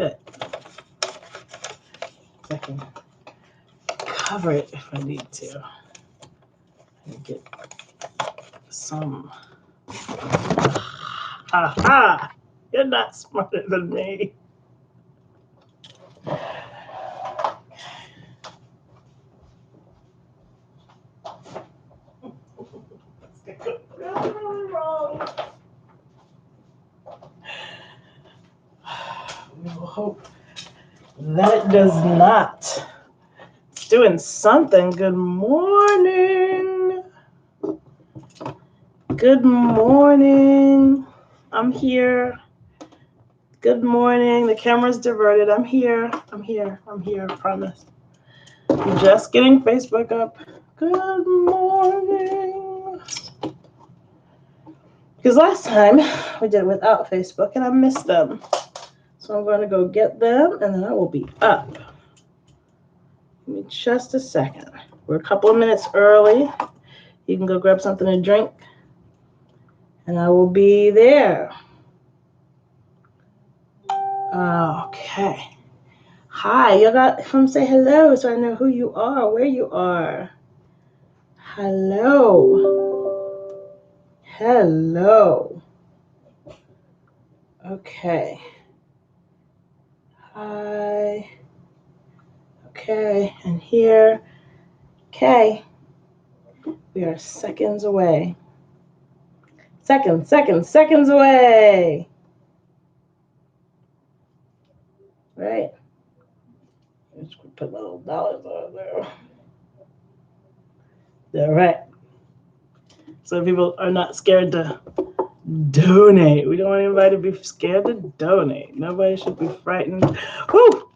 good. I can cover it if I need to. And get some. Aha! You're not smarter than me. Really wrong. We will hope that it does not. It's doing something. Good morning. Good morning. I'm here. Good morning. The camera's diverted. I'm here. I promise. I'm just getting Facebook up. Good morning. Because last time we did it without Facebook and I missed them. So I'm going to go get them and then I will be up. Give me just a second. We're a couple of minutes early. You can go grab something to drink. And I will be there. Okay. Hi, you got to come say hello so I know who you are, where you are. Hello. Hello. Okay. Hi. Okay, and here. Okay. We are seconds away. Seconds away. Right. Let's put little dollars on there. All right. So people are not scared to donate. We don't want anybody to be scared to donate. Nobody should be frightened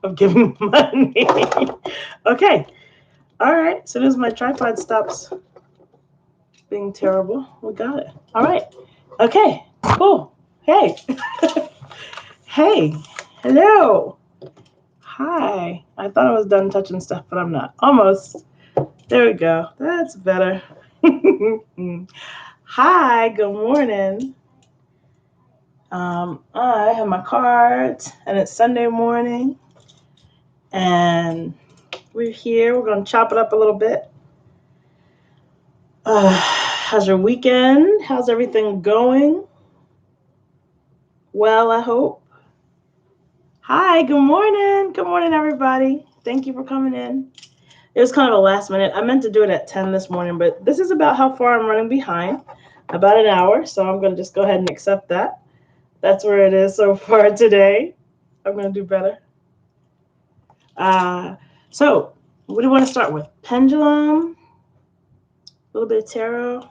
of giving money. Okay. All right. As soon as my tripod stops being terrible, we got it. All right. Okay. Cool. Hey. Hey. Hello. Hi. I thought I was done touching stuff, but I'm not. Almost. There we go. That's better. Hi. Good morning. I have my cards, and it's Sunday morning, and we're here. We're going to chop it up a little bit. How's your weekend? How's everything going? Well, I hope. Hi, good morning. Good morning, everybody. Thank you for coming in. It was kind of a last minute. I meant to do it at 10 this morning, but this is about how far I'm running behind, about an hour, so I'm going to just go ahead and accept that. That's where it is so far today. I'm going to do better. So, what do you want to start with? Pendulum, a little bit of tarot.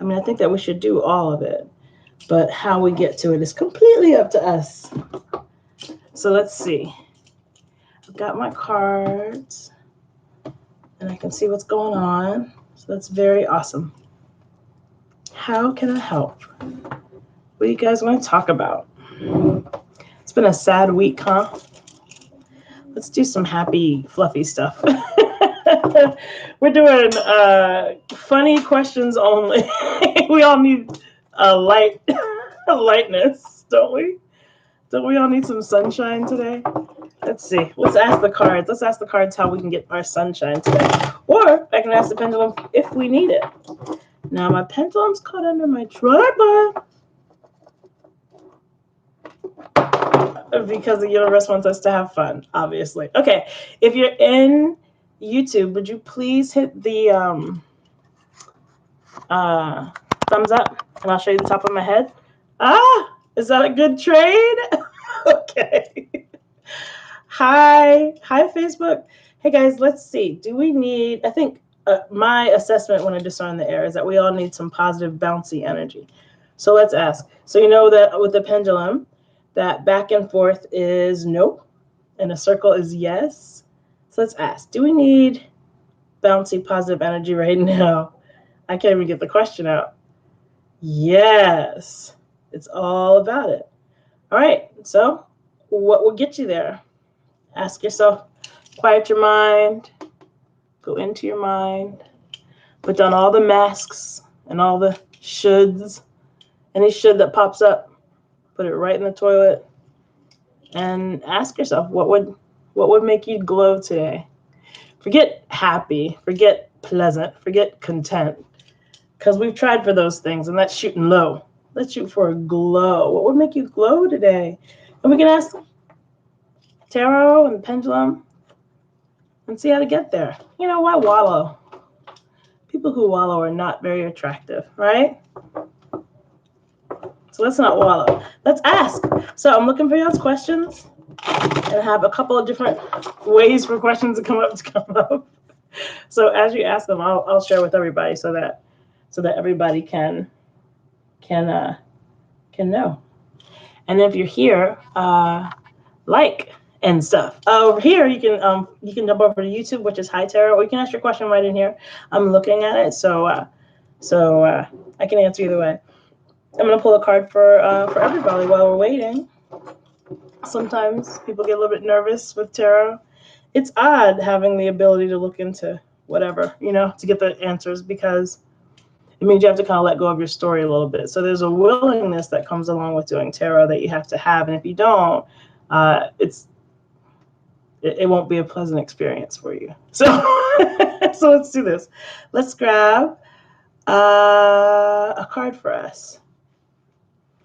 I mean, I think that we should do all of it, but how we get to it is completely up to us. So let's see. I've got my cards, and I can see what's going on. So that's very awesome. How can I help? What do you guys want to talk about? It's been a sad week, huh? Let's do some happy, fluffy stuff. We're doing funny questions only. We all need a lightness, don't we? Don't we all need some sunshine today? Let's see. Let's ask the cards. Let's ask the cards how we can get our sunshine today. Or I can ask the pendulum if we need it. Now my pendulum's caught under my tripod. Because the universe wants us to have fun, obviously. Okay, if you're in YouTube, would you please hit the thumbs up, and I'll show you the top of my head. Is that a good trade? Okay. Hi, Facebook. Hey guys, let's see. Do we need? I think my assessment when I discern the air is that we all need some positive, bouncy energy. So let's ask. So you know that with the pendulum, that back and forth is no, and a circle is yes. So let's ask, do we need bouncy, positive energy right now? I can't even get the question out. Yes, it's all about it. All right, so what will get you there? Ask yourself, quiet your mind, go into your mind, put down all the masks and all the shoulds. Any should that pops up, put it right in the toilet and ask yourself, what would make you glow today? Forget happy, forget pleasant, forget content, because we've tried for those things, and that's shooting low. Let's shoot for a glow. What would make you glow today? And we can ask tarot and pendulum and see how to get there. You know, why wallow? People who wallow are not very attractive, right? So let's not wallow. Let's ask. So I'm looking for y'all's questions, and I have a couple of different ways for questions to come up. So as you ask them, I'll share with everybody so that everybody can know. And if you're here, like and stuff. Over here, you can jump over to YouTube, which is Hi Tarot, or you can ask your question right in here. I'm looking at it, so I can answer either way. I'm gonna pull a card for everybody while we're waiting. Sometimes people get a little bit nervous with tarot. It's odd having the ability to look into whatever, to get the answers, because it means you have to kind of let go of your story a little bit. So there's a willingness that comes along with doing tarot that you have to have, and if you don't, it won't be a pleasant experience for you. So so let's do this. Let's grab a card for us,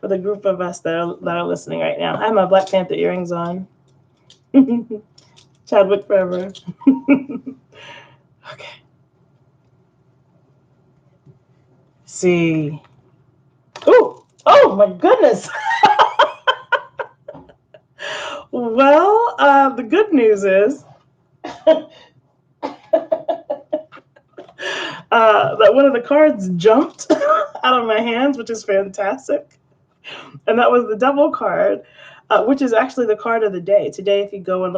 for the group of us that are listening right now. I have my Black Panther earrings on. Chadwick forever. Okay. See. Oh my goodness. Well, the good news is that one of the cards jumped out of my hands, which is fantastic. And that was the Devil card, which is actually the card of the day. Today, if you go and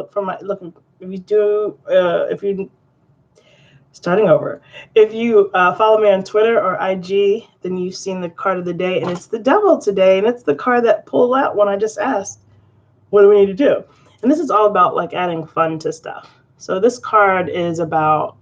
if you follow me on Twitter or IG, then you've seen the card of the day, and it's the Devil today, and it's the card that pulled out when I just asked, what do we need to do? And this is all about like adding fun to stuff. So this card is about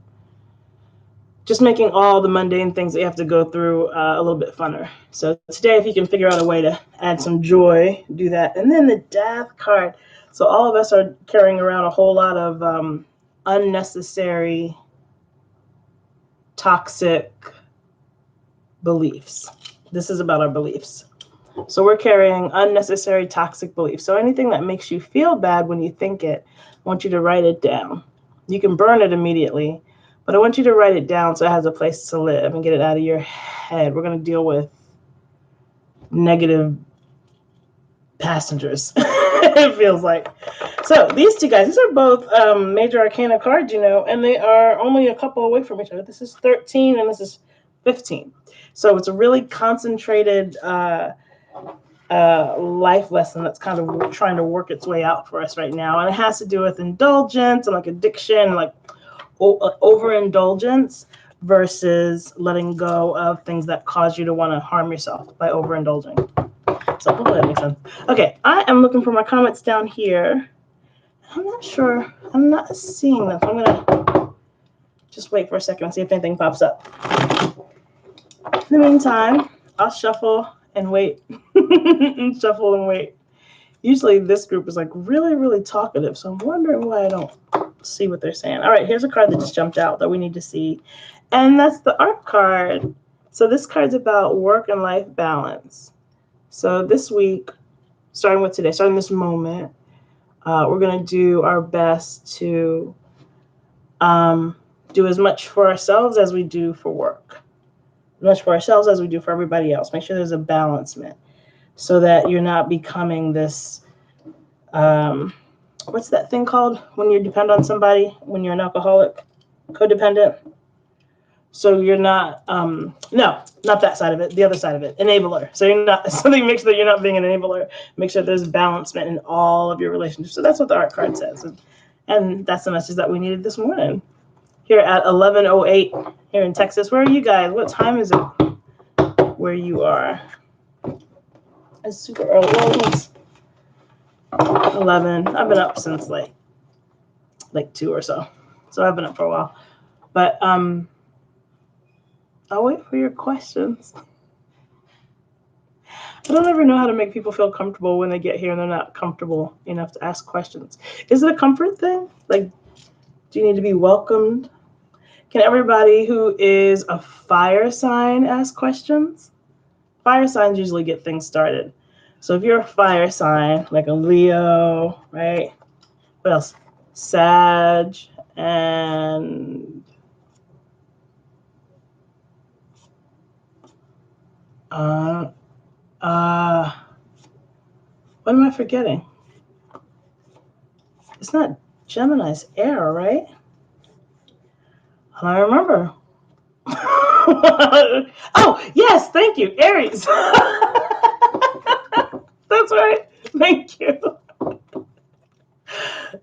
just making all the mundane things that you have to go through a little bit funner. So today, if you can figure out a way to add some joy, do that. And then the Death card. So all of us are carrying around a whole lot of unnecessary, toxic beliefs. This is about our beliefs. So we're carrying unnecessary, toxic beliefs. So anything that makes you feel bad when you think it, I want you to write it down. You can burn it immediately, but I want you to write it down so it has a place to live and get it out of your head. We're going to deal with negative passengers, it feels like. So these two guys, these are both major arcana cards, and they are only a couple away from each other. This is 13 and this is 15. So it's a really concentrated life lesson that's kind of trying to work its way out for us right now. And it has to do with indulgence and like addiction, like overindulgence versus letting go of things that cause you to want to harm yourself by overindulging. So hopefully that makes sense. Okay, I am looking for my comments down here. I'm not sure. I'm not seeing them. So I'm going to just wait for a second and see if anything pops up. In the meantime, I'll shuffle and wait. Shuffle and wait. Usually this group is like really, really talkative, so I'm wondering why I don't see what they're saying. All right, here's a card that just jumped out that we need to see, and that's the Art card. So this card's about work and life balance. So this week, starting this moment, we're going to do our best to do as much for ourselves as we do for work. As much for ourselves as we do for everybody else. Make sure there's a balancement so that you're not becoming this, what's that thing called when you depend on somebody, when you're an alcoholic? Codependent. So you're not, no, not that side of it, the other side of it, enabler. So you're not, something make sure that you're not being an enabler. Make sure there's balancement in all of your relationships. So that's what the Art card says. And that's the message that we needed this morning. Here at 11:08 here in Texas. Where are you guys? What time is it where you are? It's super early. Well, it's 11. I've been up since like 2 or so. So I've been up for a while. But I'll wait for your questions. I don't ever know how to make people feel comfortable when they get here and they're not comfortable enough to ask questions. Is it a comfort thing? Like, do you need to be welcomed? Can everybody who is a fire sign ask questions? Fire signs usually get things started. So if you're a fire sign, like a Leo, right? What else? Sag and what am I forgetting? It's not Gemini's air, right? I don't remember. Oh, yes, thank you. Aries. That's right. Thank you.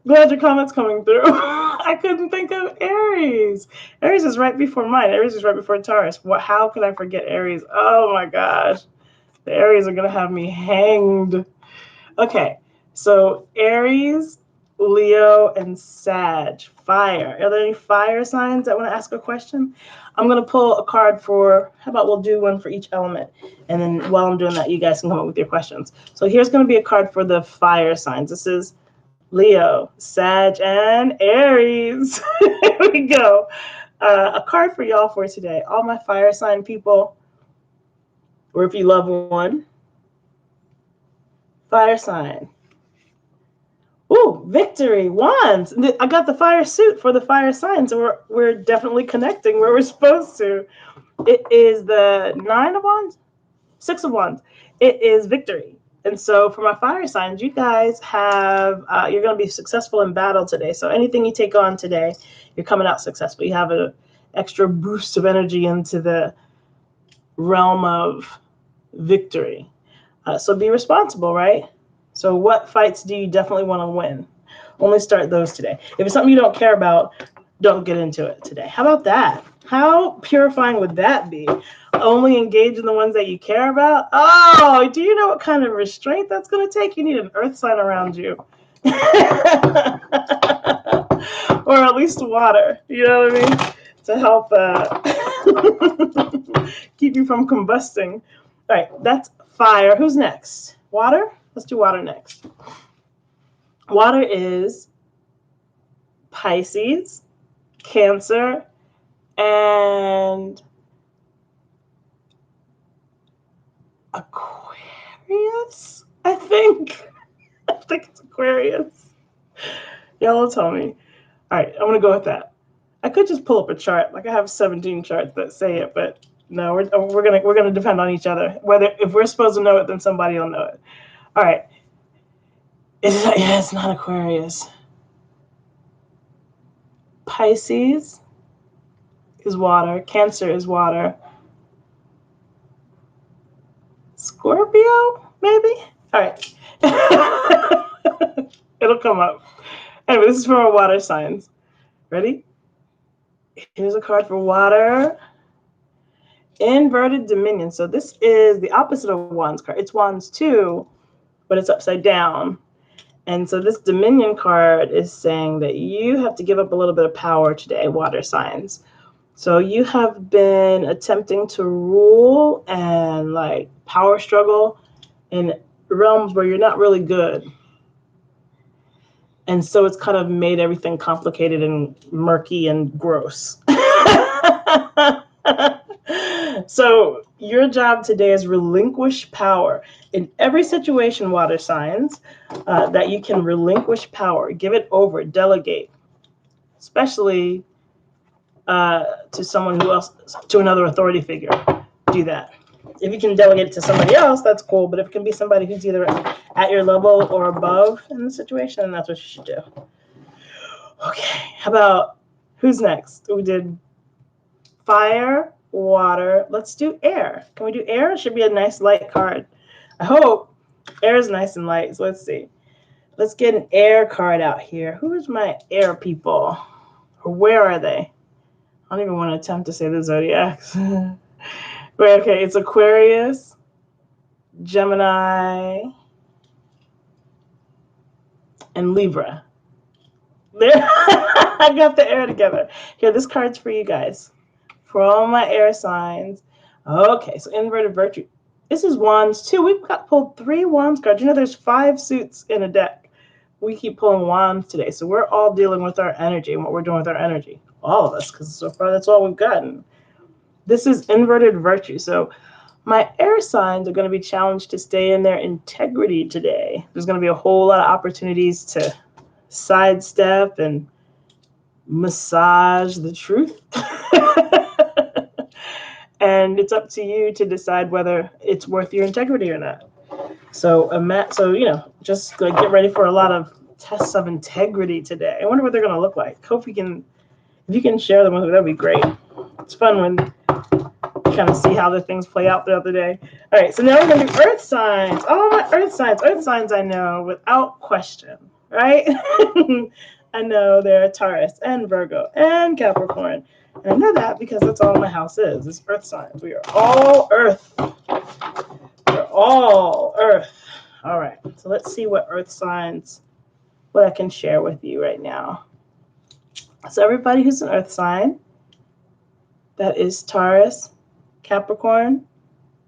Glad your comment's coming through. I couldn't think of Aries. Aries is right before mine. Aries is right before Taurus. How could I forget Aries? Oh my gosh. The Aries are going to have me hanged. Okay, so Aries, Leo, and Sag. Fire. Are there any fire signs that want to ask a question? I'm going to pull a card for, how about we'll do one for each element. And then while I'm doing that, you guys can come up with your questions. So here's going to be a card for the fire signs. This is Leo, Sag, and Aries. Here we go. A card for y'all for today. All my fire sign people, or if you love one, fire sign. Ooh, victory, wands. I got the fire suit for the fire sign, so we're definitely connecting where we're supposed to. It is the 9 of wands, 6 of wands. It is victory. And so for my fire signs, you guys have, you're going to be successful in battle today. So anything you take on today, you're coming out successful. You have an extra boost of energy into the realm of victory. So be responsible, right? So what fights do you definitely want to win? Only start those today. If it's something you don't care about, don't get into it today. How about that? How purifying would that be? Only engage in the ones that you care about? Oh, do you know what kind of restraint that's going to take? You need an earth sign around you. Or at least water, you know what I mean? To help keep you from combusting. All right, that's fire. Who's next? Water? Let's do water next. Water is Pisces, Cancer, and Aquarius, I think. I think it's Aquarius. Y'all will tell me. All right, I'm going to go with that. I could just pull up a chart. Like I have 17 charts that say it, but no, we're gonna depend on each other. Whether if we're supposed to know it, then somebody will know it. All right. It's not Aquarius. Pisces is water. Cancer is water. Scorpio, maybe? All right. It'll come up. Anyway, this is for our water signs. Ready? Here's a card for water. Inverted Dominion. So this is the opposite of Wands card. It's Wands 2, but it's upside down. And so this Dominion card is saying that you have to give up a little bit of power today, water signs. So you have been attempting to rule and like power struggle in realms where you're not really good. And so it's kind of made everything complicated and murky and gross. So your job today is relinquish power. In every situation, water signs, that you can relinquish power, give it over, delegate, especially to someone who else, to another authority figure. Do that. If you can delegate it to somebody else, that's cool. But if it can be somebody who's either at your level or above in the situation, then that's what you should do. Okay, how about who's next? We did fire, water. Let's do air. Can we do air? It should be a nice light card. I hope air is nice and light. So let's see. Let's get an air card out here. Who is my air people? Or where are they? I don't even want to attempt to say the zodiacs. Wait, okay, it's Aquarius, Gemini, and Libra. There, I got the air together. Here, this card's for you guys. For all my air signs. Okay, so inverted virtue. This is wands 2. We've got pulled 3 wands cards. You know, there's 5 suits in a deck. We keep pulling wands today. So we're all dealing with our energy and what we're doing with our energy. All of us, because so far that's all we've gotten. This is inverted virtue. So my air signs are going to be challenged to stay in their integrity today. There's going to be a whole lot of opportunities to sidestep and massage the truth. And it's up to you to decide whether it's worth your integrity or not. So, just get ready for a lot of tests of integrity today. I wonder what they're going to look like. Hope if you can share them with me, that'd be great. It's fun when you kind of see how the things play out throughout the day. All right, so now we're going to do earth signs. Oh, my earth signs. Earth signs I know without question, right? I know they're Taurus and Virgo and Capricorn. And I know that because that's all my house is earth signs. We are all earth. We're all earth. All right, so let's see what I can share with you right now. So everybody who's an earth sign, that is Taurus, Capricorn,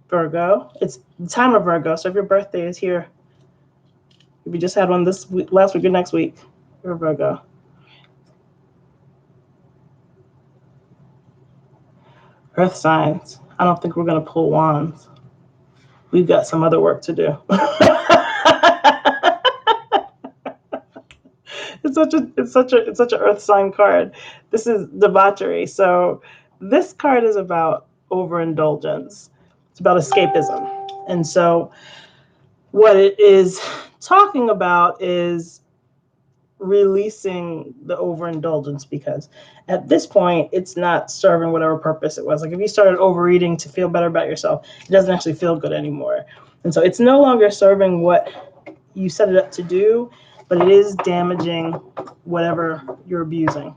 Virgo. It's the time of Virgo, so if your birthday is here, if you just had one this week, last week or next week, you're Virgo. Earth signs. I don't think we're going to pull wands. We've got some other work to do. It's such an earth sign card. This is debauchery. So this card is about overindulgence. It's about escapism. And so what it is talking about is releasing the overindulgence, because at this point it's not serving whatever purpose it was. Like if you started overeating to feel better about yourself, it doesn't actually feel good anymore. And so it's no longer serving what you set it up to do, but it is damaging whatever you're abusing.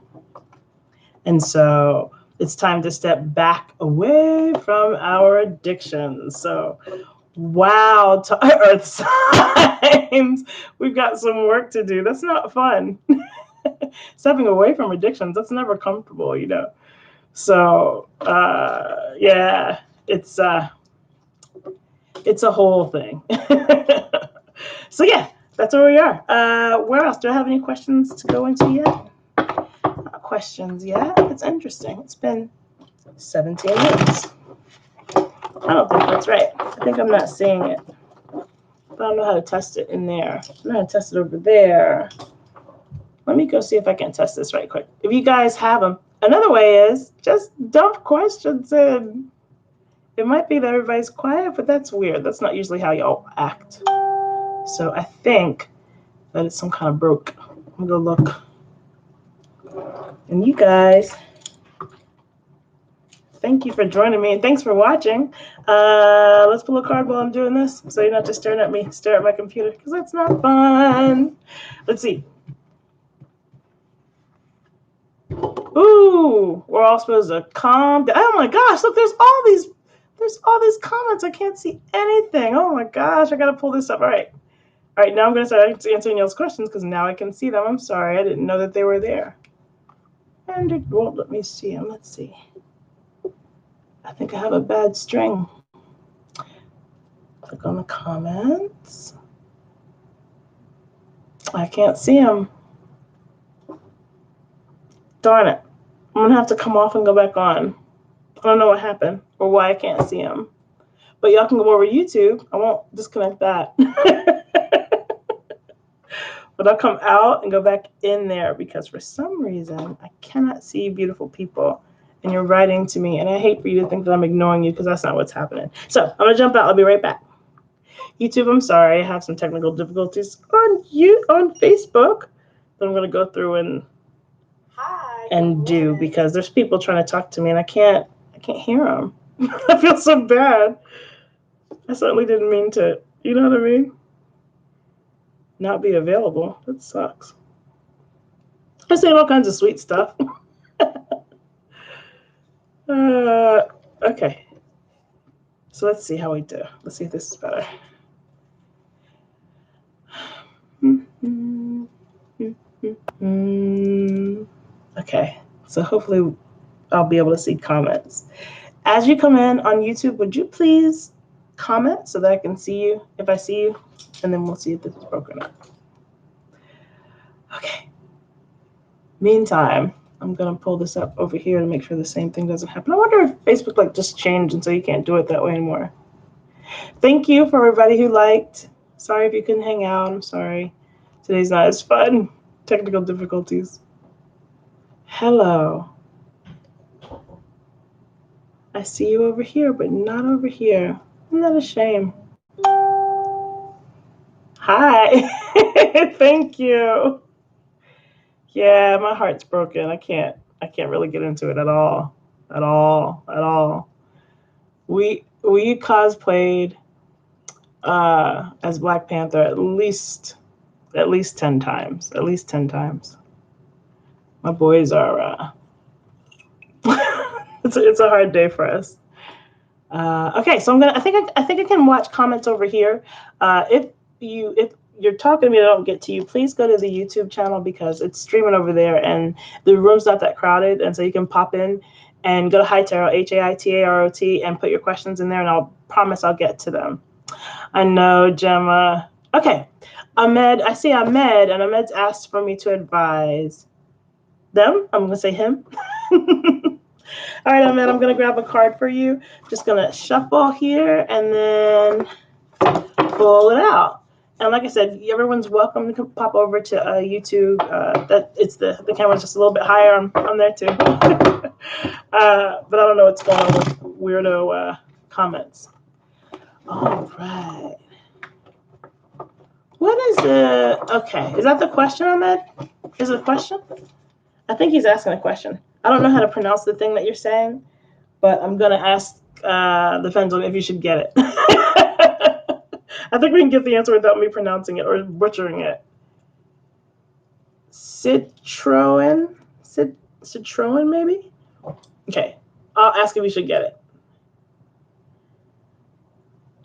And so it's time to step back away from our addictions. So wow, earth signs, we've got some work to do. That's not fun. Stepping away from addictions, that's never comfortable, you know. So yeah, it's a whole thing. So yeah, that's where we are. Where else? Do I have any questions to go into yet? Not questions yet. It's interesting. It's been 17 minutes. I don't think that's right. I think I'm not seeing it. But I don't know how to test it in there. I'm going to test it over there. Let me go see if I can test this right quick. If you guys have them. Another way is just dump questions in. It might be that everybody's quiet, but that's weird. That's not usually how y'all act. So I think that it's some kind of broke. I'm going to go look. And you guys, thank you for joining me, and thanks for watching. Let's pull a card while I'm doing this, so you're not just staring at me, stare at my computer, because that's not fun. Let's see. Ooh, we're all supposed to calm down. Oh my gosh, look, there's all these comments. I can't see anything. Oh my gosh, I gotta pull this up. All right, now I'm gonna start answering y'all's questions because now I can see them. I'm sorry, I didn't know that they were there. And it won't let me see them. Let's see. I think I have a bad string. Click on the comments. I can't see them. Darn it. I'm going to have to come off and go back on. I don't know what happened or why I can't see them. But y'all can go over to YouTube. I won't disconnect that. But I'll come out and go back in there because for some reason I cannot see beautiful people. And you're writing to me, and I hate for you to think that I'm ignoring you because that's not what's happening. So I'm going to jump out. I'll be right back. YouTube, I'm sorry. I have some technical difficulties on Facebook that I'm going to go through and do because there's people trying to talk to me, and I can't hear them. I feel so bad. I certainly didn't mean to, you know what I mean? Not be available. That sucks. I say all kinds of sweet stuff. Okay. So let's see how we do. Let's see if this is better. Okay. So hopefully I'll be able to see comments. As you come in on YouTube, would you please comment so that I can see you if I see you, and then we'll see if this is broken up. Okay. Meantime, I'm gonna pull this up over here to make sure the same thing doesn't happen. I wonder if Facebook like just changed and so you can't do it that way anymore. Thank you for everybody who liked. Sorry if you couldn't hang out. I'm sorry. Today's not as fun. Technical difficulties. Hello. I see you over here, but not over here. Isn't that a shame? Hi. Thank you. Yeah, my heart's broken. I can't really get into it at all. At all. We cosplayed as Black Panther at least 10 times. At least 10 times. My boys are it's a hard day for us. Okay, so I think I can watch comments over here. If you're talking to me and I don't get to you, please go to the YouTube channel because it's streaming over there and the room's not that crowded, and so you can pop in and go to Haitarot, Haitarot, and put your questions in there, and I'll promise I'll get to them. I know, Gemma. Okay, Ahmed, I see Ahmed, and Ahmed's asked for me to advise them. I'm gonna say him. All right, Ahmed, I'm gonna grab a card for you. Just gonna shuffle here and then pull it out. And like I said, everyone's welcome to pop over to YouTube. The camera's just a little bit higher. I'm there too. But I don't know what's going on with weirdo comments. All right. What is okay, is that the question, Ahmed? Is it a question? I think he's asking a question. I don't know how to pronounce the thing that you're saying, but I'm going to ask the pendulum if you should get it. I think we can get the answer without me pronouncing it or butchering it. Citroen, maybe? Okay, I'll ask if you should get it.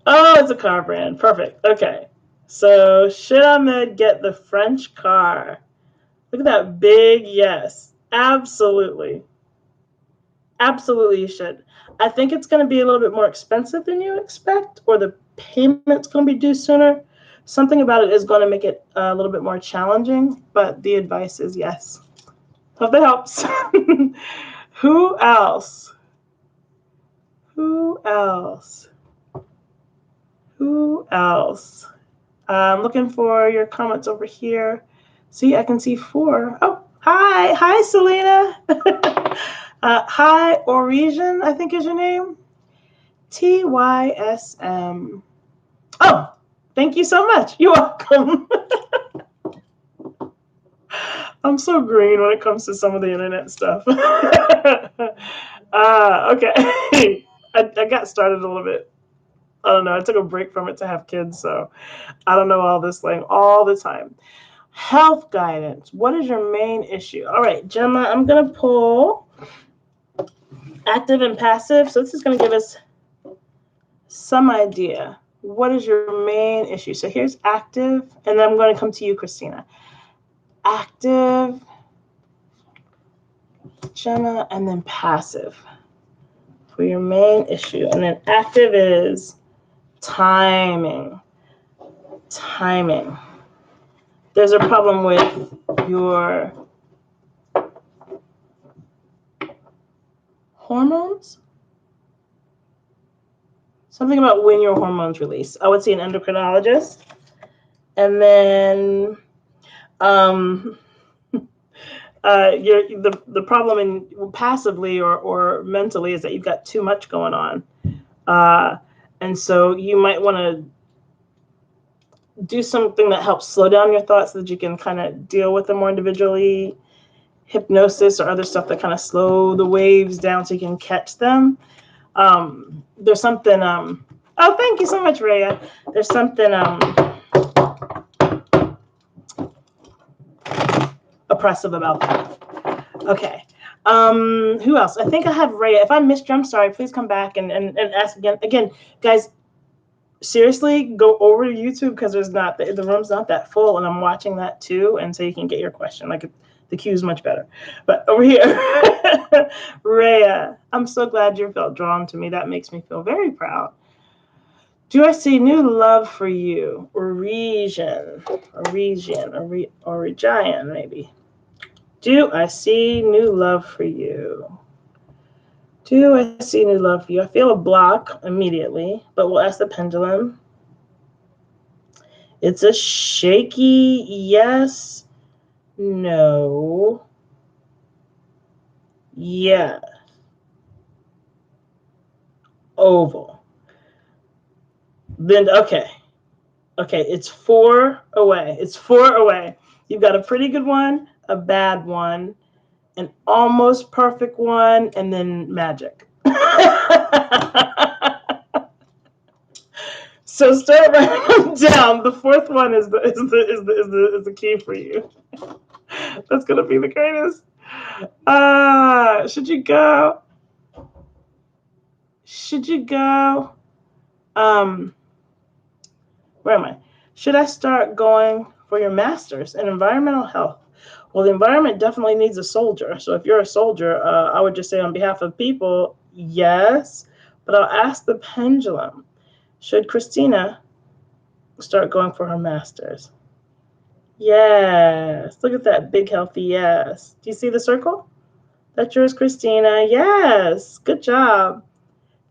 Oh, it's a car brand. Perfect. Okay. So should Ahmed get the French car? Look at that big yes. Absolutely. Absolutely you should. I think it's going to be a little bit more expensive than you expect, or the payment's going to be due sooner. Something about it is going to make it a little bit more challenging, but the advice is yes. Hope that helps. Who else? I'm looking for your comments over here. See, I can see 4. Oh, hi, Selena. Hi, Oresian, I think is your name. TYSM. Oh, thank you so much. You're welcome. I'm so green when it comes to some of the internet stuff. Okay. I got started a little bit. I don't know. I took a break from it to have kids, so I don't know all this thing all the time. Health guidance. What is your main issue? All right, Gemma, I'm going to pull active and passive. So this is going to give us some idea. What is your main issue? So here's active, and then I'm going to come to you, Christina. Active, Gemma, and then passive for your main issue. And then active is timing. There's a problem with your hormones. Something about when your hormones release. I would see an endocrinologist. And then the problem in passively or mentally is that you've got too much going on. And so you might want to do something that helps slow down your thoughts so that you can kind of deal with them more individually. Hypnosis or other stuff that kind of slow the waves down so you can catch them. There's something, oh, thank you so much, Rhea. There's something oppressive about that. Okay. Who else? I think I have Rhea. If I missed you, I'm sorry. Please come back and ask again. Again, guys, seriously, go over to YouTube because there's not the room's not that full, and I'm watching that too, and so you can get your question. Like the queue is much better. But over here, Rhea, I'm so glad you felt drawn to me. That makes me feel very proud. Do I see new love for you? Or region, maybe. Do I see new love for you? Do I see new love for you? I feel a block immediately, but we'll ask the pendulum. It's a shaky yes, no, yeah, oval. Then, okay, it's 4 away. It's 4 away. You've got a pretty good one, a bad one, an almost perfect one, and then magic. So start writing them down. The 4th one is the key for you. That's gonna be the greatest. Should you go? Where am I? Should I start going for your master's in environmental health? Well, the environment definitely needs a soldier. So if you're a soldier, I would just say on behalf of people, yes. But I'll ask the pendulum. Should Christina start going for her master's? Yes. Look at that big, healthy yes. Do you see the circle? That's yours, Christina. Yes. Good job.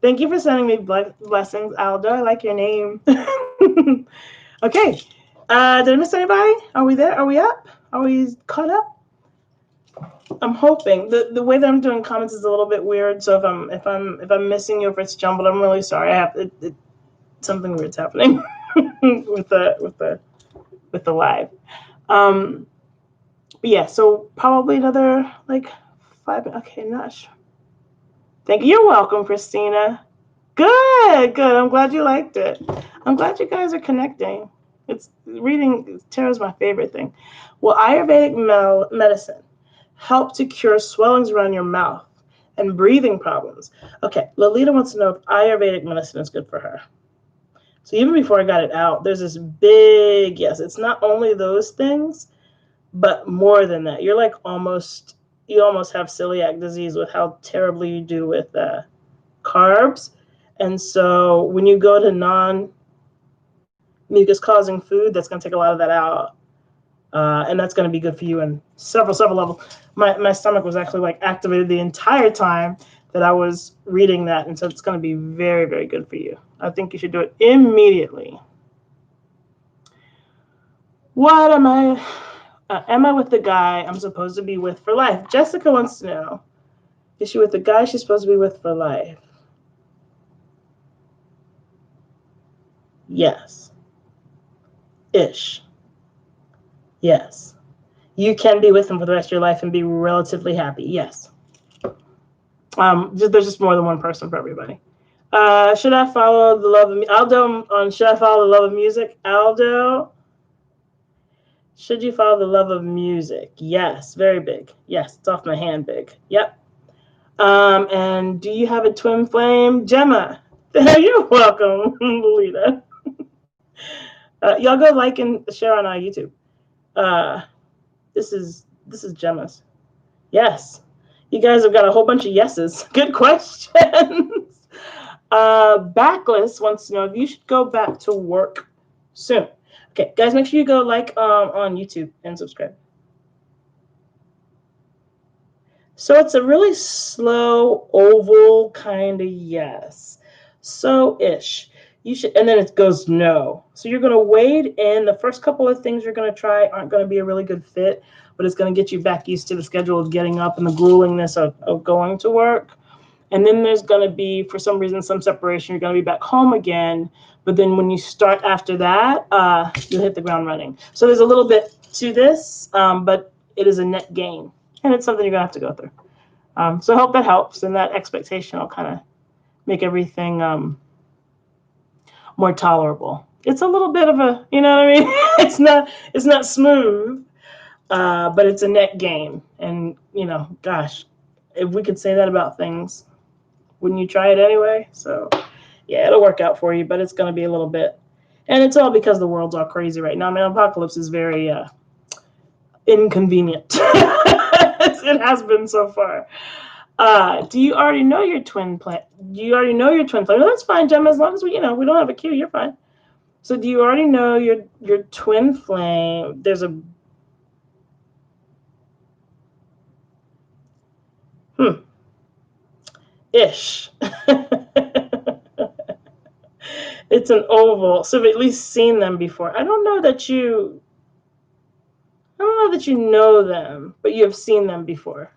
Thank you for sending me blessings, Aldo. I like your name. Okay. Did I miss anybody? Are we there? Are we up? Are we caught up? I'm hoping. The way that I'm doing comments is a little bit weird. So if I'm missing you, if it's jumbled, I'm really sorry. I have something weird's happening with the live. But yeah, so probably another like 5. Okay, not sure. Thank you. You're welcome, Christina. Good. I'm glad you liked it. I'm glad you guys are connecting. It's reading tarot is my favorite thing. Will Ayurvedic medicine help to cure swellings around your mouth and breathing problems? Okay, Lolita wants to know if Ayurvedic medicine is good for her. So even before I got it out, there's this big yes. It's not only those things, but more than that. You're like you almost have celiac disease with how terribly you do with carbs. And so when you go to non-mucus causing food, that's going to take a lot of that out. And that's going to be good for you in several levels. My stomach was actually like activated the entire time that I was reading that. And so it's going to be very, very good for you. I think you should do it immediately. What am I with the guy I'm supposed to be with for life? Jessica wants to know, is she with the guy she's supposed to be with for life? Yes. Ish. Yes. You can be with him for the rest of your life and be relatively happy. Yes. There's just more than one person for everybody. Should I follow the love of Aldo? Should I follow the love of music? Aldo, should you follow the love of music? Yes, very big. Yes, it's off my hand big. Yep. And do you have a twin flame? Gemma, you're welcome, Lolita. Y'all go like and share on our YouTube. This is Gemma's. Yes. You guys have got a whole bunch of yeses. Good questions. Backlist wants to know if you should go back to work soon. Okay, guys, make sure you go like on YouTube and subscribe. So it's a really slow oval kind of yes. So-ish. You should, and then it goes no. So you're going to wade in. The first couple of things you're going to try aren't going to be a really good fit, but it's going to get you back used to the schedule of getting up and the gruelingness of going to work. And then there's going to be, for some reason, some separation. You're going to be back home again. But then when you start after that, you'll hit the ground running. So there's a little bit to this, but it is a net gain. And it's something you're going to have to go through. So I hope that helps. And that expectation will kind of make everything more tolerable. It's a little bit of a, you know what I mean? It's not smooth, but it's a net gain. And, you know, gosh, if we could say that about things, wouldn't you try it anyway? So, yeah, it'll work out for you, but it's going to be a little bit. And it's all because the world's all crazy right now. I mean, apocalypse is very inconvenient. It has been so far. Do you already know your twin flame? Do you already know your twin flame? No, that's fine, Gemma. As long as we don't have a cue, you're fine. So, do you already know your twin flame? There's a ish. It's an oval, so you've at least seen them before. I don't know that you know them, but you have seen them before.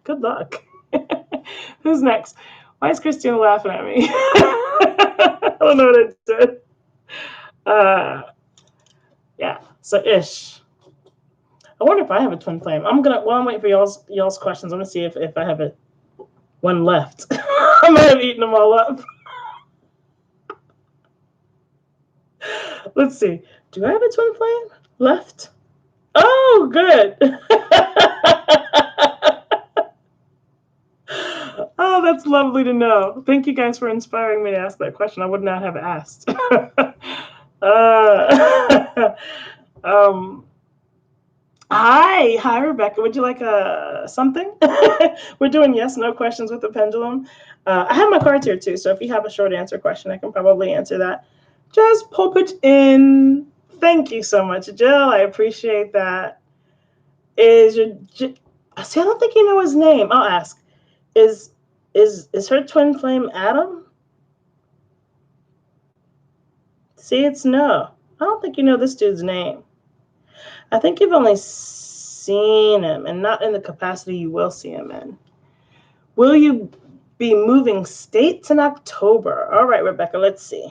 Good luck. Who's next? Why is Christina laughing at me? I don't know what it did. Yeah, so ish. I wonder if I have a twin flame. I'm waiting for y'all's questions. I'm gonna see if I have one left. I might have eaten them all up. Let's see. Do I have a twin flame left? Oh, good. Oh, that's lovely to know. Thank you guys for inspiring me to ask that question. I would not have asked. Hi, Rebecca. Would you like something? We're doing yes, no questions with the pendulum. I have my cards here too, so if you have a short answer question, I can probably answer that. Just pop it in. Thank you so much, Jill. I appreciate that. See, I don't think you know his name. I'll ask. Is her twin flame Adam? See, it's no. I don't think you know this dude's name. I think you've only seen him, and not in the capacity you will see him in. Will you be moving states in October? All right, Rebecca, let's see.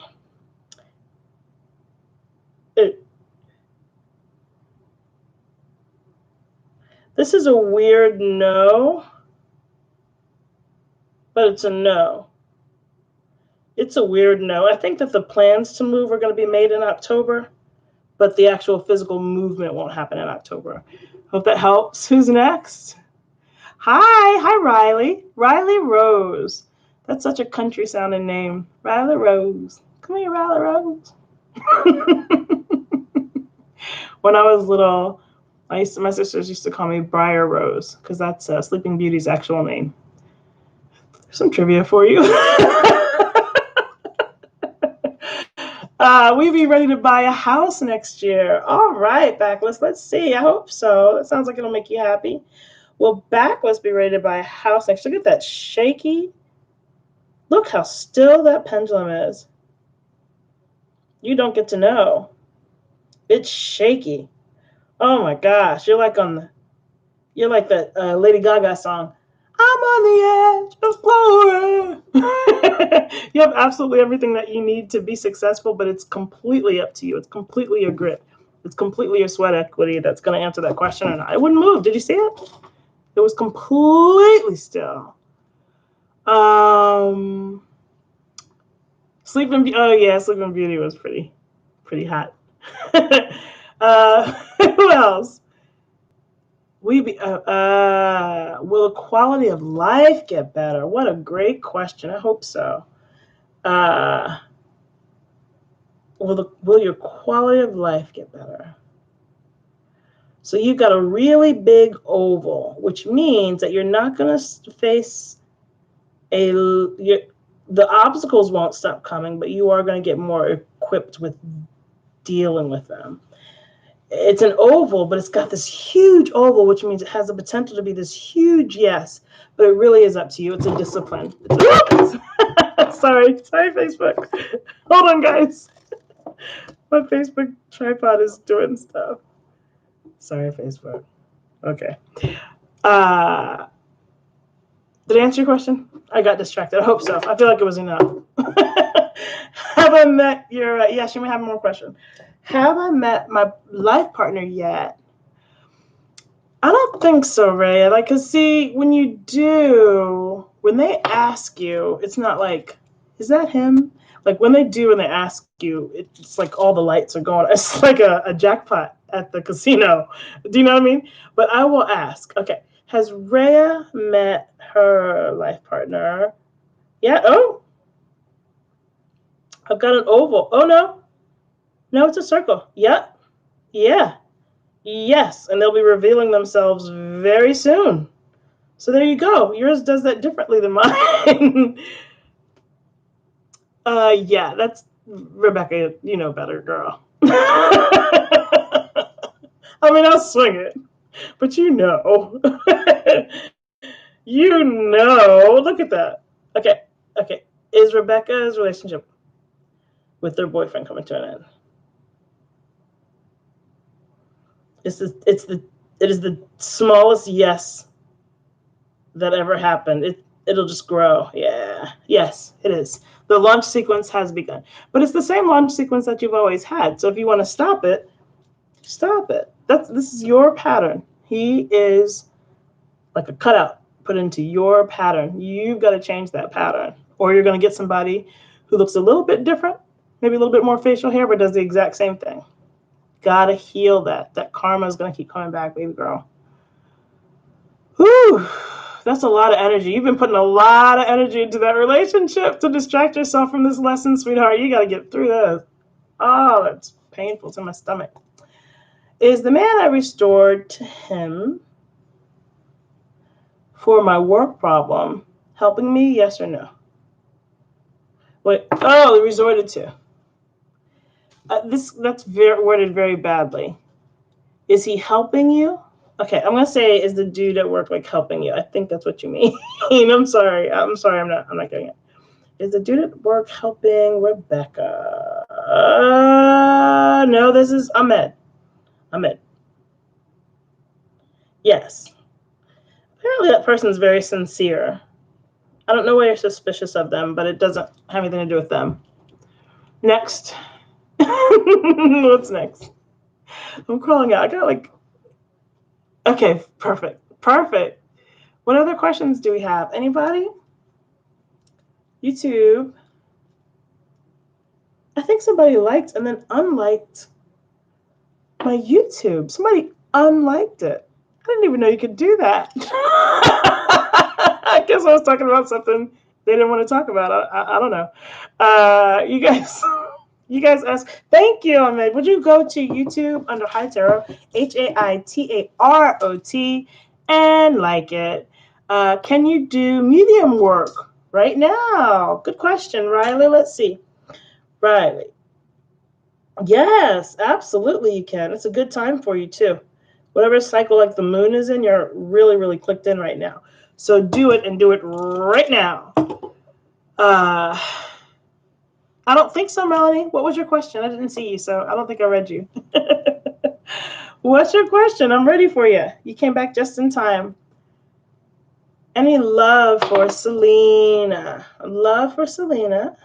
This is a weird no, but it's a no. It's a weird no. I think that the plans to move are going to be made in October, but the actual physical movement won't happen in October. Hope that helps. Who's next? Hi, Riley. Riley Rose. That's such a country sounding name. Riley Rose. Come here, Riley Rose. When I was little, my sisters used to call me Briar Rose because that's Sleeping Beauty's actual name. There's some trivia for you. We be ready to buy a house next year. All right, Backless. Let's see. I hope so. That sounds like it'll make you happy. Well, Backless be ready to buy a house next year. Look at that shaky. Look how still that pendulum is. You don't get to know. It's shaky. Oh my gosh. You're like that Lady Gaga song. I'm on the edge of glory. You have absolutely everything that you need to be successful, but it's completely up to you. It's completely your grit. It's completely your sweat equity that's going to answer that question or not. It wouldn't move. Did you see it? It was completely still. Sleeping Beauty was pretty hot. Who else? Will the quality of life get better? What a great question. I hope so. Will your quality of life get better? So you've got a really big oval, which means that you're not going to face the obstacles won't stop coming, but you are going to get more equipped with dealing with them. It's an oval, but it's got this huge oval, which means it has the potential to be this huge yes, but it really is up to you. It's a discipline. Sorry, Facebook. Hold on, guys. My Facebook tripod is doing stuff. Sorry, Facebook. Okay. Did I answer your question? I got distracted. I hope so. I feel like it was enough. Have I met your... yes, you may have more questions. Have I met my life partner yet? I don't think so, Ray. Cause see, when you do, when they ask you, it's not like, is that him? Like when they do and they ask you, it's like all the lights are going. It's like a jackpot at the casino. Do you know what I mean? But I will ask. Okay, has Rhea met her life partner? Yeah. Oh, I've got an oval. Oh no, it's a circle. Yep. Yeah. Yes, and they'll be revealing themselves very soon. So there you go. Yours does that differently than mine. Yeah, that's Rebecca. You know better, girl. I mean, I'll swing it, but you know. You know. Look at that. Okay, okay. Is Rebecca's relationship with their boyfriend coming to an end? It is the smallest yes that ever happened. It'll just grow. Yeah. Yes, it is. The launch sequence has begun. But it's the same launch sequence that you've always had. So if you want to stop it, stop it. This is your pattern. He is like a cutout put into your pattern. You've got to change that pattern. Or you're going to get somebody who looks a little bit different, maybe a little bit more facial hair, but does the exact same thing. Gotta heal that. That karma is going to keep coming back, baby girl. Whew. That's a lot of energy. You've been putting a lot of energy into that relationship to distract yourself from this lesson, sweetheart. You got to get through this. Oh, that's painful to my stomach. Is the man I restored to him for my work problem helping me? Yes or no? Wait. Oh, resorted to. That's worded very badly. Is he helping you? Okay, I'm gonna say, is the dude at work like helping you? I think that's what you mean. I'm sorry. I'm not getting it. Is the dude at work helping Rebecca? No, this is Ahmed. Ahmed. Yes. Apparently that person's very sincere. I don't know why you're suspicious of them, but it doesn't have anything to do with them. Next. What's next? I'm crawling out. I got like... Okay, perfect. Perfect. What other questions do we have? Anybody? YouTube. I think somebody liked and then unliked my YouTube. Somebody unliked it. I didn't even know you could do that. I guess I was talking about something they didn't want to talk about. I don't know. You guys asked. Thank you, Ahmed. Would you go to YouTube under High Tarot, HAITAROT, and like it? Can you do medium work right now? Good question, Riley. Let's see. Riley. Yes, absolutely you can. It's a good time for you too. Whatever cycle like the moon is in, you're really, really clicked in right now. So do it and do it right now. I don't think so, Melanie. What was your question? I didn't see you, so I don't think I read you. What's your question? I'm ready for you. You came back just in time. Any love for Selena? Love for Selena.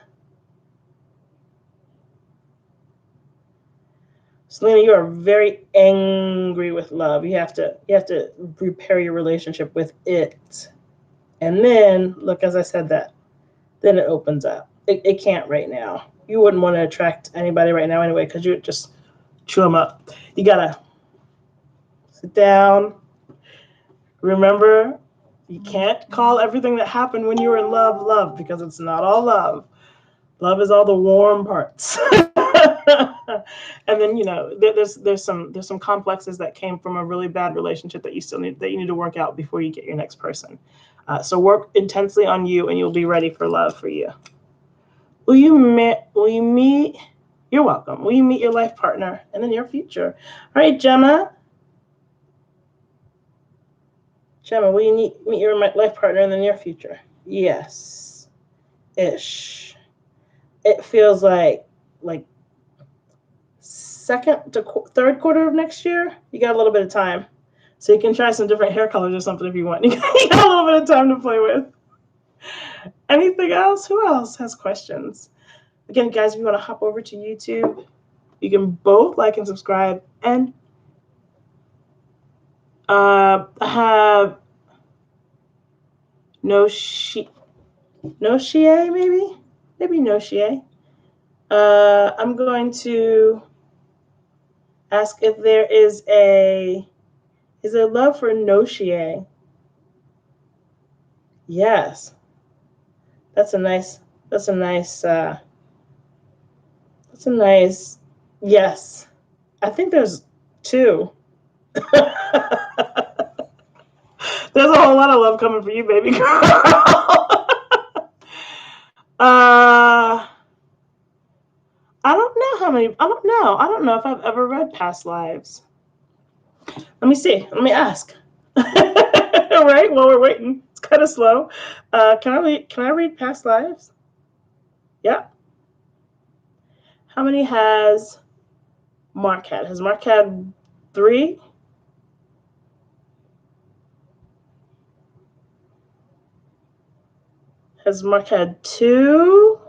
Selena, you are very angry with love. You have to repair your relationship with it. And then, look, as I said that, then it opens up. It can't right now. You wouldn't want to attract anybody right now anyway, because you would just chew them up. You got to sit down. Remember, you can't call everything that happened when you were in love, love, because it's not all love. Love is all the warm parts. And then, you know, there's some complexes that came from a really bad relationship that you need to work out before you get your next person. So work intensely on you, and you'll be ready for love for you. Will you meet? You're welcome. Will you meet your life partner in the near future? All right, Gemma. Gemma, will you meet your life partner in the near future? Yes. Ish. It feels like second to third quarter of next year. You got a little bit of time. So you can try some different hair colors or something if you want. You got a little bit of time to play with. Anything else? Who else has questions? Again, guys, if you want to hop over to YouTube, you can both like and subscribe. And I have Noshie, maybe? Maybe Noshie. I'm going to ask if there is love for Noshie? Yes. That's a nice, yes. I think there's two. There's a whole lot of love coming for you, baby girl. I don't know how many. I don't know. I don't know if I've ever read past lives. Let me see. Let me ask. All right. While we're waiting, it's kind of slow. Can I read past lives? Yeah. How many has Mark had? Has Mark had 3? Has Mark had 2?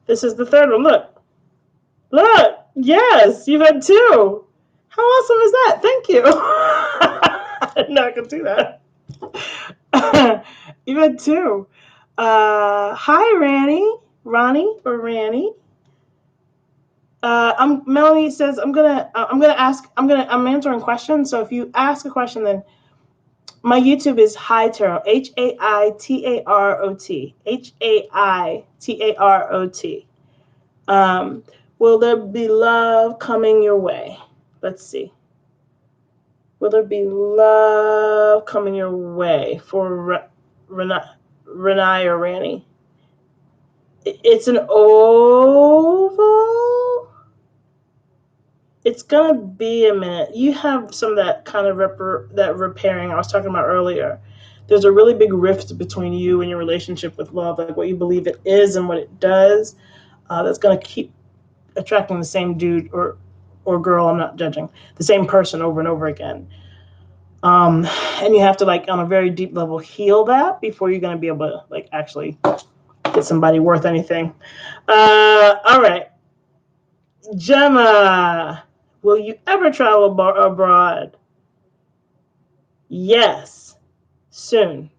This is the 3rd one. Look. Look. Yes, you've had 2. How awesome is that? Thank you. I didn't know I could do that. You've had 2. Hi, Ronnie or Ranny. Melanie says I'm answering questions. So if you ask a question, then my YouTube is Hi Tarot, HAITAROT, HAITAROT. Will there be love coming your way? Let's see. Will there be love coming your way for Renai or Ranny? It's an oval. It's gonna be a minute. You have some of that kind of that repairing I was talking about earlier. There's a really big rift between you and your relationship with love, like what you believe it is and what it does. That's gonna keep attracting the same dude or girl. I'm not judging, the same person over and over again. And you have to, like, on a very deep level, heal that before you're gonna be able to, like, actually get somebody worth anything. All right, Gemma. Will you ever travel abroad? Yes. Soon.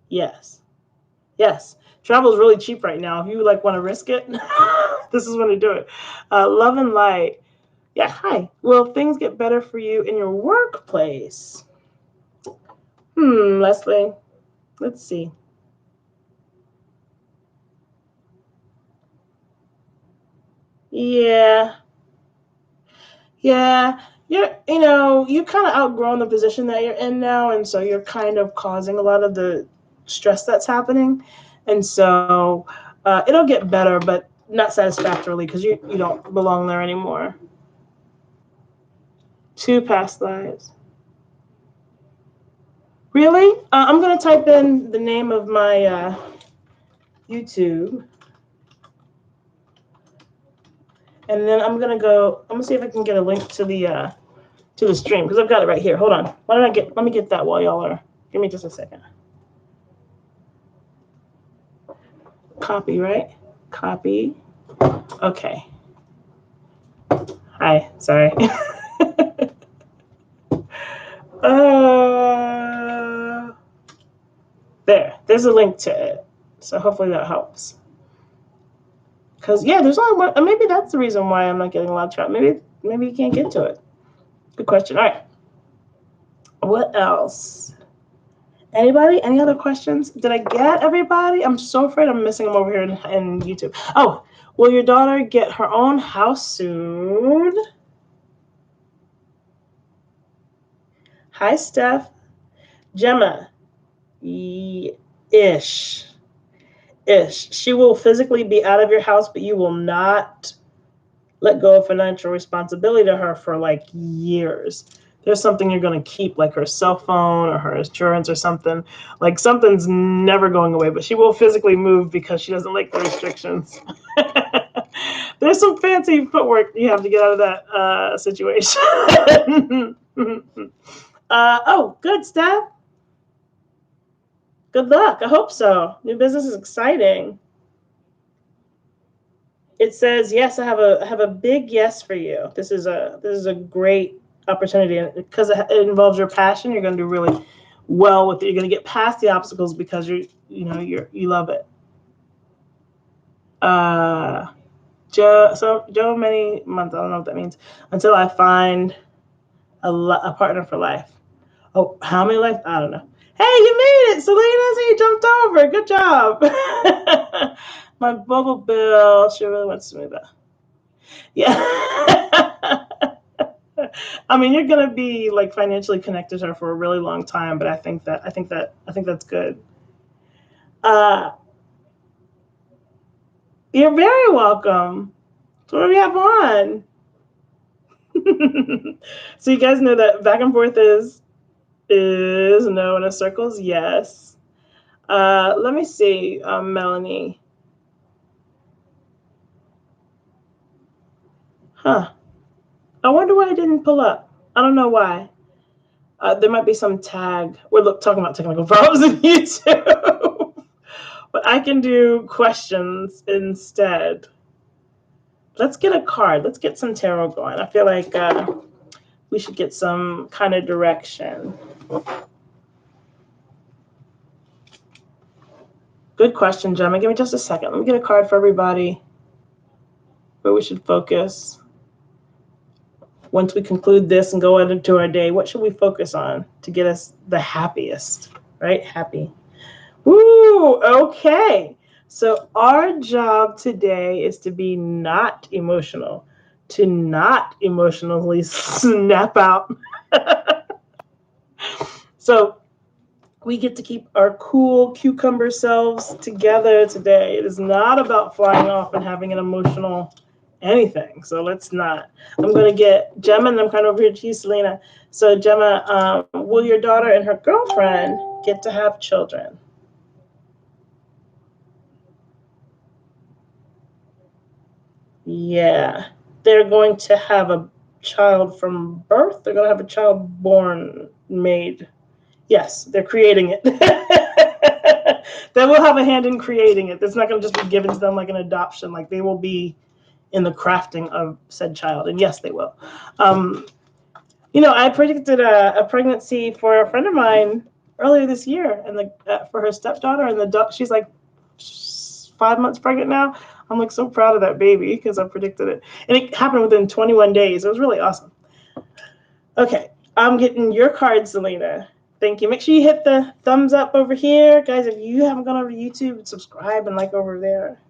Yes. Yes. Travel is really cheap right now. If you like want to risk it, this is when to do it. Love and light. Yeah. Hi. Will things get better for you in your workplace? Leslie. Let's see. Yeah. Yeah. You kind of outgrown the position that you're in now, and so you're kind of causing a lot of the stress that's happening. And so it'll get better, but not satisfactorily, because you don't belong there anymore. 2 past lives. Really? I'm going to type in the name of my YouTube. And then I'm going to see if I can get a link to the stream, because I've got it right here. Hold on. Let me get that while y'all are. Give me just a second. Copy, right? Copy. Okay. Hi. Sorry. There's a link to it. So hopefully that helps. Because, yeah, there's only one. Maybe that's the reason why I'm not getting a lot of traffic. Maybe you can't get to it. Good question. All right. What else? Anybody? Any other questions? Did I get everybody? I'm so afraid I'm missing them over here in YouTube. Oh, will your daughter get her own house soon? Hi, Steph. Gemma. Ish. She will physically be out of your house, but you will not let go of financial responsibility to her for like years. There's something you're going to keep, like her cell phone or her insurance or something. Like something's never going away, but she will physically move because she doesn't like the restrictions. There's some fancy footwork you have to get out of that situation. Oh, good, Steph. Good luck. I hope so. New business is exciting. It says, yes, I have a big yes for you. This is a great opportunity, because it involves your passion. You're going to do really well with it. You're going to get past the obstacles because you love it. Joe, many months. I don't know what that means. Until I find a partner for life. Oh, how many life? I don't know. Hey, you made it, Selena. So you jumped over. Good job. My bubble bill. She really wants to move that. Yeah. I mean, you're gonna be like financially connected to her for a really long time, but I think that's good. Uh, you're very welcome. So what do we have on? So you guys know that back and forth is no, and a circle's yes. Let me see, Melanie. Huh. I wonder why I didn't pull up. I don't know why. There might be some tag. We're talking about technical problems in YouTube. But I can do questions instead. Let's get a card. Let's get some tarot going. I feel like we should get some kind of direction. Good question, Gemma. Give me just a second. Let me get a card for everybody where we should focus. Once we conclude this and go into our day, what should we focus on to get us the happiest, right? Happy. Woo, okay. So our job today is to be not emotional, to not emotionally snap out. So we get to keep our cool cucumber selves together today. It is not about flying off and having an emotional anything. So let's not. I'm going to get Gemma, and I'm kind of over here to you, Selena. So Gemma, will your daughter and her girlfriend get to have children? Yeah, they're going to have a child from birth. They're going to have a child born, made. Yes, they're creating it. They will have a hand in creating it. It's not going to just be given to them like an adoption. Like they will be in the crafting of said child. And yes, they will. I predicted a pregnancy for a friend of mine earlier this year, and for her stepdaughter, and she's like 5 months pregnant now. I'm like so proud of that baby because I predicted it, and it happened within 21 days. It was really awesome. Okay, I'm getting your card, Selena. Thank you. Make sure you hit the thumbs up over here, guys. If you haven't gone over to YouTube, subscribe and like over there.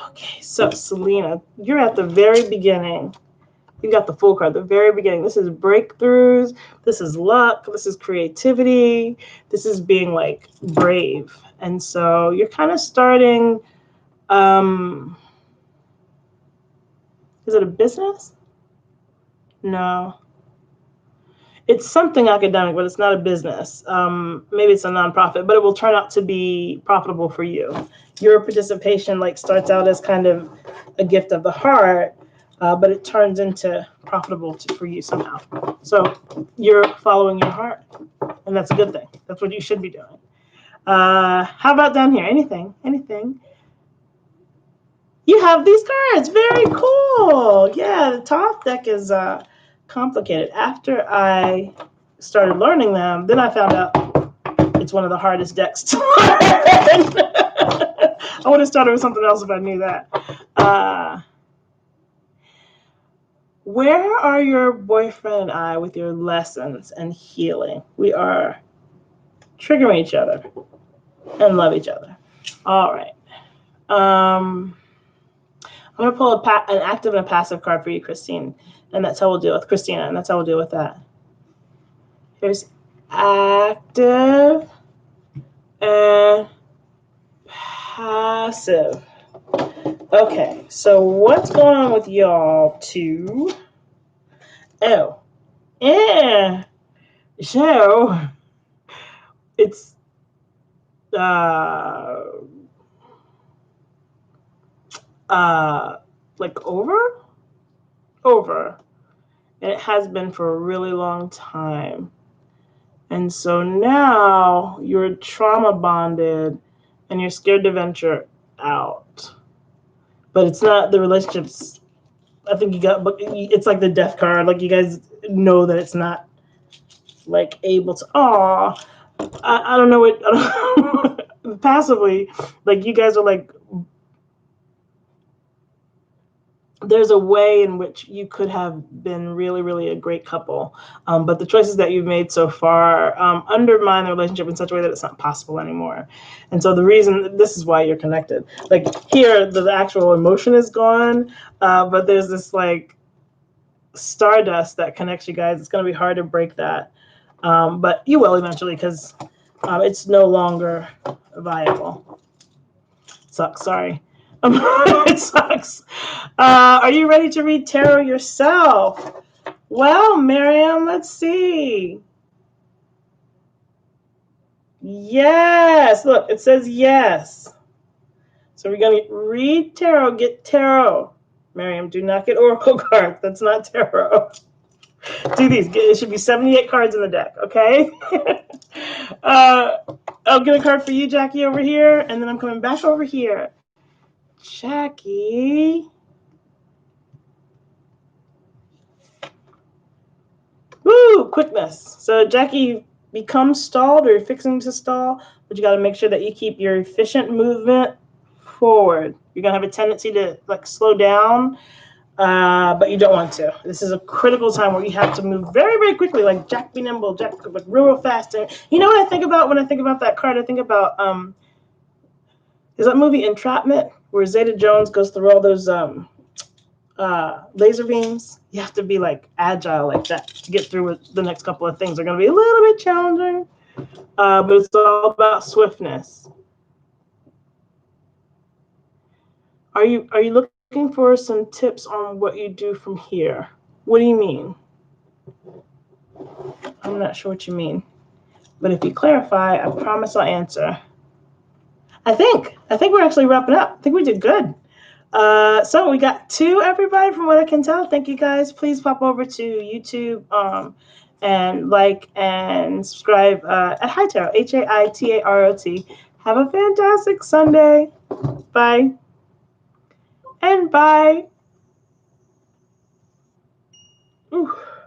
Okay, so Selena, you're at the very beginning. You got the full card, the very beginning. This is breakthroughs. This is luck. This is creativity. This is being like brave. And so you're kind of starting. Is it a business? No. It's something academic, but it's not a business. Maybe it's a nonprofit, but it will turn out to be profitable for you. Your participation starts out as kind of a gift of the heart, but it turns into profitable for you somehow. So you're following your heart, and that's a good thing. That's what you should be doing. How about down here? Anything? You have these cards. Very cool. Yeah, the top deck is complicated. After I started learning them, then I found out it's one of the hardest decks to learn. I would have started with something else if I knew that. Where are your boyfriend and I with your lessons and healing? We are triggering each other and love each other. All right. I'm going to pull an active and a passive card for you, Christine. And that's how we'll deal with Christina. And that's how we'll deal with that. Here's active and passive. Okay, so what's going on with y'all two? Oh, yeah. So it's over, and it has been for a really long time. And so now you're trauma bonded and you're scared to venture out. But it's not the relationships. I think it's like the death card. Like you guys know that it's not able to. I don't know what. Passively, you guys are there's a way in which you could have been really, really a great couple. But the choices that you've made so far undermine the relationship in such a way that it's not possible anymore. And so this is why you're connected. Here, the actual emotion is gone, but there's this stardust that connects you guys. It's going to be hard to break that. But you will eventually because it's no longer viable. Sucks, sorry. It sucks. Are you ready to read tarot yourself? Well, Miriam, let's see. Yes, look, it says yes. So we're going to read tarot, get tarot. Miriam, do not get oracle cards. That's not tarot. Do these. It should be 78 cards in the deck, okay? I'll get a card for you, Jackie, over here, and then I'm coming back over here. Jackie. Woo, quickness. So Jackie becomes stalled or you're fixing to stall, but you got to make sure that you keep your efficient movement forward. You're going to have a tendency to like slow down, but you don't want to. This is a critical time where you have to move very, very quickly, like Jack be nimble, Jack like real fast. And you know what I think about when I think about that card? I think about is that movie Entrapment where Zeta Jones goes through all those laser beams? You have to be like agile like that to get through with the next couple of things. They're going to be a little bit challenging, but it's all about swiftness. Are you looking for some tips on what you do from here? What do you mean? I'm not sure what you mean, but if you clarify, I promise I'll answer. I think we're actually wrapping up. I think we did good. So we got 2, everybody, from what I can tell. Thank you guys. Please pop over to YouTube and like and subscribe at HaiTarot, HAITAROT. Have a fantastic Sunday. Bye. And bye. Ooh.